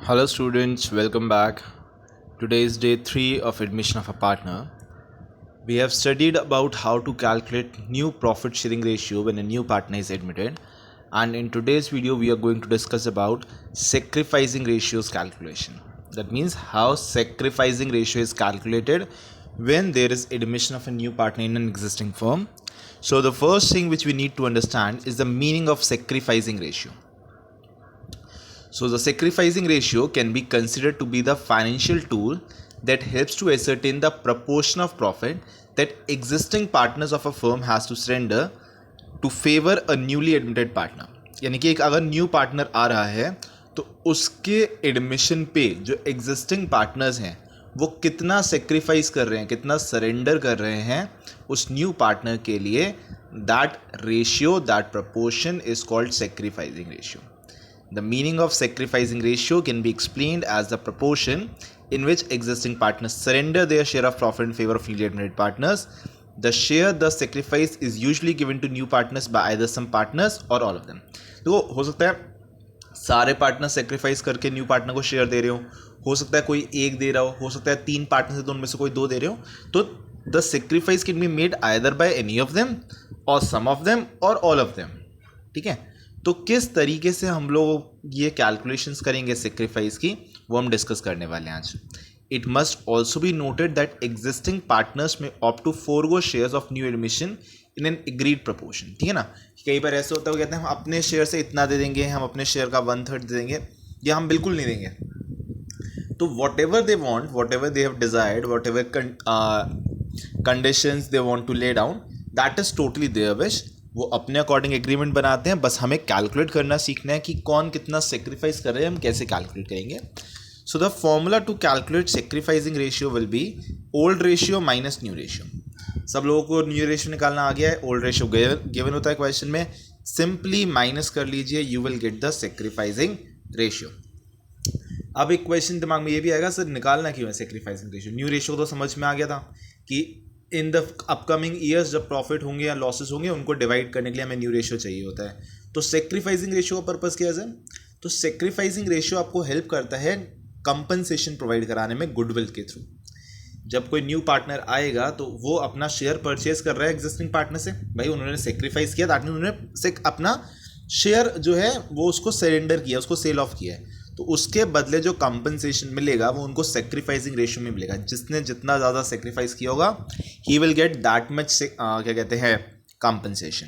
Hello students, welcome back. Today is day 3 of admission of a partner. We have studied about how to calculate new profit sharing ratio when a new partner is admitted, and in today's video we are going to discuss about sacrificing ratios calculation. That means how sacrificing ratio is calculated when there is admission of a new partner in an existing firm. So the first thing which we need to understand is the meaning of sacrificing ratio. So the sacrificing ratio can be considered to be the financial tool that helps to ascertain the proportion of profit that existing partners of a firm has to surrender to favor a newly admitted partner. यानी कि एक अगर new partner आ रहा है तो उसके admission पे जो एग्जिस्टिंग पार्टनर्स हैं वो कितना सेक्रीफाइस कर रहे हैं, कितना सरेंडर कर रहे हैं उस न्यू पार्टनर के लिए, that ratio, that proportion is called sacrificing ratio. The meaning of sacrificing ratio can be explained as the proportion in which existing partners surrender their share of profit in favor of newly admitted partners. The share thus sacrificed is usually given to new partners by either some partners or all of them. तो हो सकता है सारे partner sacrifice करके new partner को share दे रहे हो सकता है कोई एक दे रहा हो सकता है तीन पार्टनर से तो उनमें से कोई दो दे रहे हो, तो the sacrifice can be made either by any of them और सम ऑफ देम और ऑल ऑफ देम. ठीक है, तो किस तरीके से हम लोग ये कैलकुलेशंस करेंगे सेक्रीफाइस की, वो हम डिस्कस करने वाले हैं आज. It must also be noted that existing partners may opt to forgo shares of new admission in an agreed proportion. ठीक है ना, कई बार ऐसे होता है, वो कहते हैं हम अपने शेयर से इतना दे देंगे, हम अपने शेयर का 1/3 दे देंगे, या हम बिल्कुल नहीं देंगे. तो whatever they want, whatever they have desired, whatever conditions they want to lay down, that is totally their wish. वो अपने अकॉर्डिंग एग्रीमेंट बनाते हैं, बस हमें कैलकुलेट करना सीखना है कि कौन कितना सेक्रीफाइस कर रहे हैं, हम कैसे कैलकुलेट करेंगे. So the formula to calculate sacrificing ratio will be old ratio minus new ratio. सब लोगों को न्यू रेशियो निकालना आ गया है, ओल्ड रेशियो गिवन होता है क्वेश्चन में, सिंपली माइनस कर लीजिए, you will get the sacrificing ratio. अब एक क्वेश्चन दिमाग में ये भी आएगा, सर निकालना क्यों है सेक्रीफाइसिंग रेशियो. न्यू रेशियो तो समझ में आ गया था कि इन द अपकमिंग ईयर्स जब प्रॉफिट होंगे या लॉसेस होंगे उनको डिवाइड करने के लिए हमें न्यू रेशियो चाहिए होता है. तो सेक्रीफाइसिंग रेशियो का पर्पस क्या है सर, तो सेक्रीफाइसिंग रेशियो आपको हेल्प करता है कंपनसेशन प्रोवाइड कराने में गुडविल के थ्रू. जब कोई न्यू पार्टनर आएगा तो वो अपना शेयर परचेज कर रहा है एग्जिस्टिंग पार्टनर से, भाई उन्होंने सेक्रीफाइस किया, दैट मीन उन्होंने अपना शेयर जो है वो उसको सरेंडर किया, उसको सेल ऑफ किया है, तो उसके बदले जो कंपनसेशन मिलेगा वो उनको सेक्रीफाइसिंग रेशियो में मिलेगा. जिसने जितना ज़्यादा सेक्रीफाइस किया होगा he will get that much क्या कहते हैं compensation.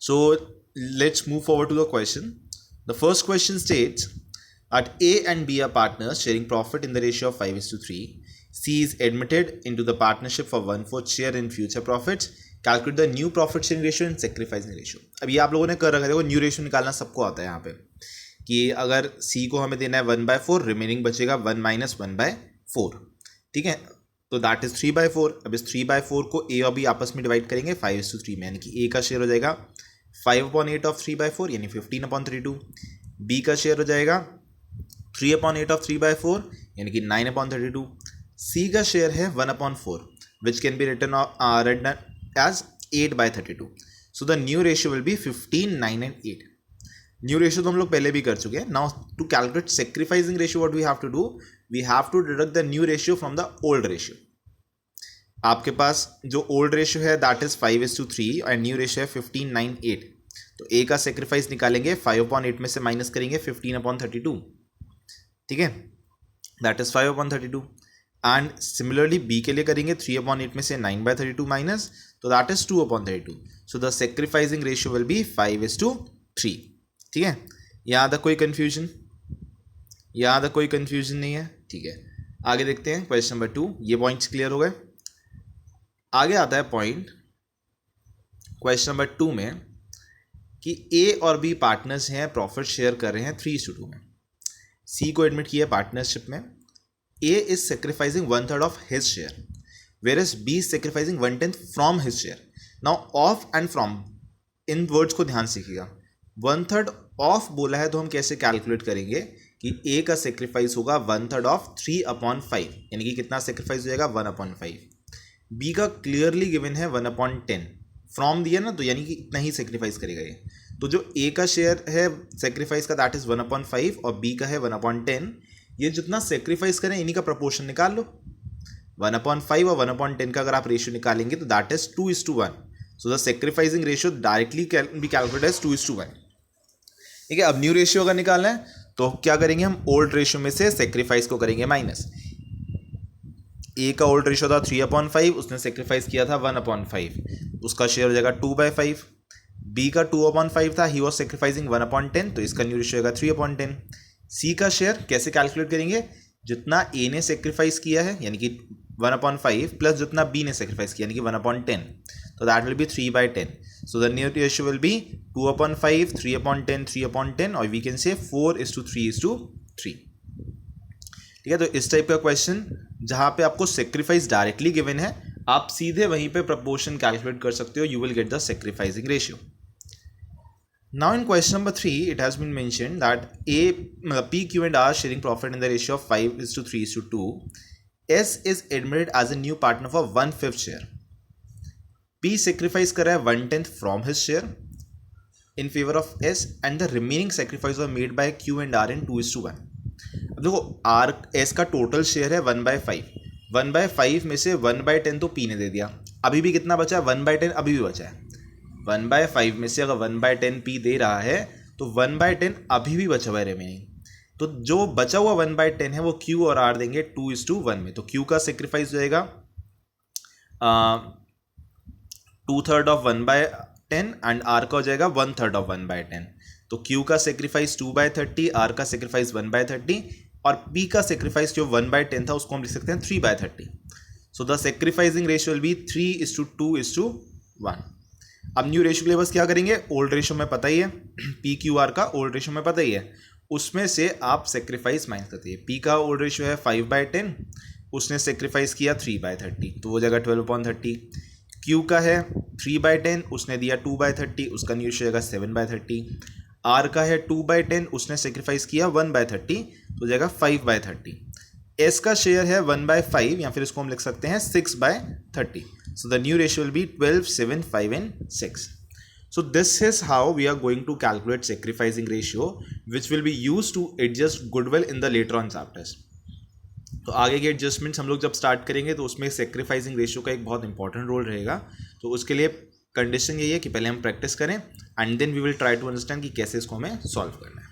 So let's move forward to the question. The first question states at A and B are partners sharing profit in the ratio of 5:3. C is admitted into the partnership for 1/4 share in future profits. Calculate the new profit sharing ratio and sacrificing ratio. अब ये आप लोगों ने कर रखा है, देखो new ratio निकालना सबको आता है यहाँ पे, कि अगर C को हमें देना है 1/4, रिमेनिंग बचेगा 1 - 1/4. ठीक है, तो दैट इज 3/4. अब इस 3/4 को A और B आपस में डिवाइड करेंगे 5:3 में, यानी कि A का शेयर हो जाएगा 5/8 ऑफ 3/4 यानी 15/32. B का शेयर हो जाएगा 3/8 ऑफ 3/4 यानी कि 9/32. C का शेयर है 1/4 which can be written as 8/32. So the new ratio will be 15, 9 and 8. New ratio तो हम लोग पहले भी कर चुके हैं. Now to calculate sacrificing ratio what we have to do, we have to deduct the new ratio from the old ratio. आपके पास जो ओल्ड रेशियो है दैट इज 5:3 और न्यू रेशियो है 15, 9, 8. तो A का सेक्रीफाइस निकालेंगे, 5/8 में से माइनस करेंगे 15/32. ठीक है, that is 5/32. And similarly B के लिए करेंगे 3/8 में से 9/32 माइनस, तो that is 2/32. So the sacrificing ratio will B 5:3. ठीक है, यहाँ तक कोई कंफ्यूजन, यहाँ तक कोई कंफ्यूजन नहीं है. ठीक है, आगे देखते हैं क्वेश्चन नंबर 2. ये पॉइंट्स क्लियर हो गए. आगे आता है पॉइंट क्वेश्चन नंबर 2 में कि A और B पार्टनर्स हैं, प्रॉफिट शेयर कर रहे हैं 3:2 में. C को एडमिट किया पार्टनरशिप में. A is sacrificing 1/3 of his share, whereas B is sacrificing 1/10 from his share. Now of and from, इन वर्ड्स को ध्यान सीखिएगा. 1/3 ऑफ बोला है तो हम कैसे कैलकुलेट करेंगे कि A का सेक्रीफाइस होगा 1/3 ऑफ 3/5 यानी कि कितना सेक्रीफाइस हो जाएगा 1/5. B का क्लियरली गिवन है 1/10, फ्रॉम दिया ना, तो यानी कि इतना ही सेक्रीफाइस करेगा ये. तो जो ए का शेयर है सेक्रीफाइस का दैट इज 1/5 और बी का है 1/10। ये जितना सेक्रीफाइस करें इन्हीं का प्रपोर्शन निकाल लो। 1/5 और 1/10 का अगर आप रेशियो निकालेंगे तो that is 2:1। So the sacrificing ratio directly be calculated as 2:1। ठीक है, अब न्यू रेशियो अगर निकालना है तो क्या करेंगे हम, ओल्ड रेशियो में से सेक्रीफाइस को करेंगे माइनस। ए का ओल्ड रेशियो था 3/5, उसने सेक्रीफाइस किया था 1/5, उसका शेयर हो जाएगा 2/5। बी का 2/5 था, ही वॉज सेक्रीफाइसिंग 1/10, तो इसका न्यू रेशियो होगा 3/10। सी का शेयर कैसे कैलकुलेट करेंगे, जितना ए ने सेक्रीफाइस किया है यानी कि 1/5 प्लस जितना बी ने सेक्रीफाइस किया यानी कि 1/10, तो that will be 3/10। So the new ratio will B 2/5, 3/10, 3/10 और वी कैन से 4:3:3। ठीक है, तो इस टाइप का क्वेश्चन जहाँ पे आपको सेक्रीफाइस डायरेक्टली गिवन है, आप सीधे वहीं पे प्रपोर्शन कैलकुलेट कर सकते हो, you will get the sacrificing ratio. Now in question number 3, it has been mentioned that P, Q and R sharing profit in the ratio of 5:3:2. S is admitted as a new partner for 1/5 share. P sacrifice कर रहा है 1/10 from his share in favor of S and the remaining sacrifice was made by Q and R in 2:1. अब देखो R S का total share है 1/5, 1/5 में से 1/10 तो P ने दे दिया, अभी भी कितना बचा है, 1/10 अभी भी बचा है। 1/5 में से अगर 1/10 P दे रहा है तो 1/10 अभी भी बचा हुआ है रिमेनिंग, तो जो बचा हुआ 1/10 है वो Q और R देंगे 2:1 में। तो Q का सेक्रीफाइस जाएगा 2/3 ऑफ 1/10 एंड R का हो जाएगा 1/3 ऑफ 1/10। तो Q का सेक्रीफाइस 2/30, R का सेक्रीफाइस 1/30 और P का सेक्रीफाइस जो 1/10 था उसको हम लिख सकते हैं 3/30। सो the sacrificing ratio will B 3:2:1। अब न्यू रेशियो के लिए बस क्या करेंगे, ओल्ड रेशियो में पता ही है, पी क्यू आर का ओल्ड रेशियो में पता ही है, उसमें से आप सेक्रीफाइस माइनस करते हैं। पी का ओल्ड रेशियो है 5/10, उसने सेक्रीफाइस किया 3/30, तो वो जगह 12/30। क्यू का है 3/10, उसने दिया 2/30, उसका न्यू रेशियो जाएगा 7/30। आर का है 2/10, उसने सेक्रीफाइस किया 1/30, तो जगह 5/30। एस का शेयर है 1/5 या फिर इसको हम लिख सकते हैं 6/30. So the new ratio will be 12, 7, 5 and 6. So this is how we are going to calculate sacrificing ratio, which will be used to adjust goodwill in the later on chapters. तो आगे के एडजस्टमेंट्स हम लोग जब start करेंगे तो उसमें sacrificing ratio का एक बहुत इंपॉर्टेंट रोल रहेगा। तो उसके लिए कंडीशन यही है कि पहले हम प्रैक्टिस करें and then we will try to understand कि कैसे इसको हमें सॉल्व करना है।